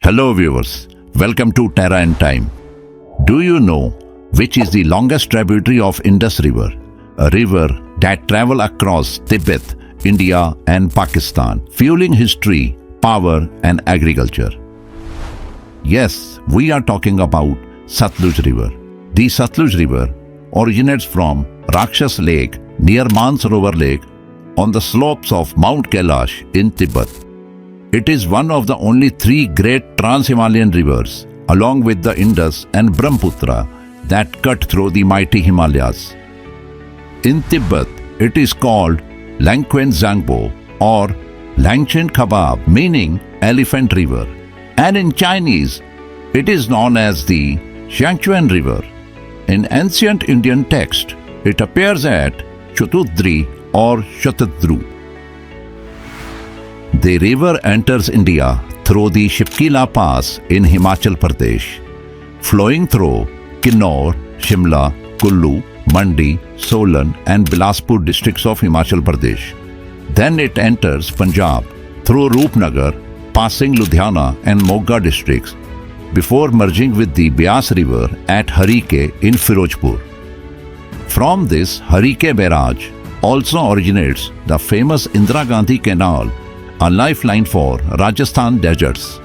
Hello viewers, welcome to Terra and Time. Do you know which is the longest tributary of Indus River? A river that travels across Tibet, India and Pakistan, fueling history, power and agriculture. Yes, we are talking about Satluj River. The Satluj River originates from Rakshas Lake near Mansarovar Lake on the slopes of Mount Kailash in Tibet. It is one of the only three great trans-Himalayan rivers, along with the Indus and Brahmaputra, that cut through the mighty Himalayas. In Tibet, it is called Langchen Zangbo or Langchen Khabab, meaning Elephant River. And in Chinese, it is known as the Xiangchuan River. In ancient Indian text, it appears at Shatudri or Shatadru. The river enters India through the Shipkila Pass in Himachal Pradesh, flowing through Kinnaur, Shimla, Kullu, Mandi, Solan and Bilaspur districts of Himachal Pradesh. Then it enters Punjab through Roopnagar, passing Ludhiana and Moga districts, before merging with the Beas River at Harike in Firozpur. From this Harike barrage also originates the famous Indira Gandhi Canal, a lifeline for Rajasthan deserts.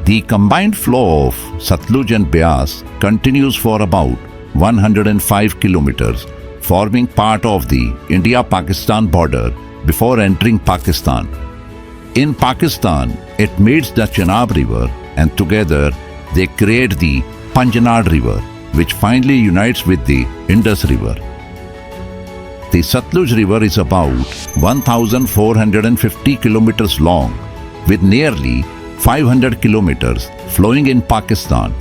The combined flow of Satluj and Beas continues for about 105 kilometers, forming part of the India-Pakistan border before entering Pakistan. In Pakistan, it meets the Chenab River and together they create the Panjnad River, which finally unites with the Indus River. The Satluj River is about 1,450 kilometers long, with nearly 500 kilometers flowing in Pakistan.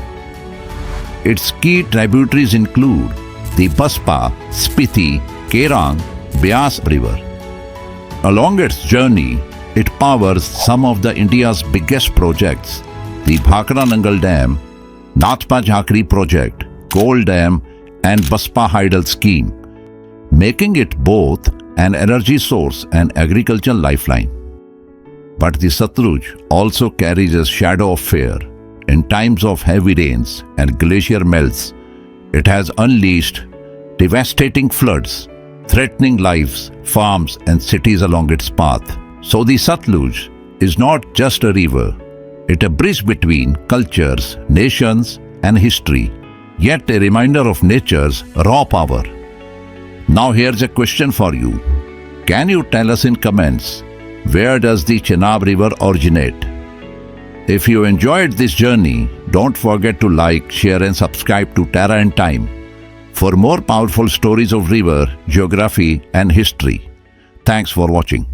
Its key tributaries include the Baspa, Spiti, Kerang, Beas River. Along its journey, it powers some of the India's biggest projects, the Bhakra Nangal Dam, Nathpa Jhakri Project, Coal Dam and Baspa Hydel Scheme, making it both an energy source and agricultural lifeline. But the Satluj also carries a shadow of fear. In times of heavy rains and glacier melts, it has unleashed devastating floods, threatening lives, farms and cities along its path. So the Satluj is not just a river, it's a bridge between cultures, nations and history, yet a reminder of nature's raw power. Now here's a question for you. Can you tell us in comments, where does the Chenab River originate? If you enjoyed this journey, don't forget to like, share and subscribe to Terra and Time for more powerful stories of river, geography and history. Thanks for watching.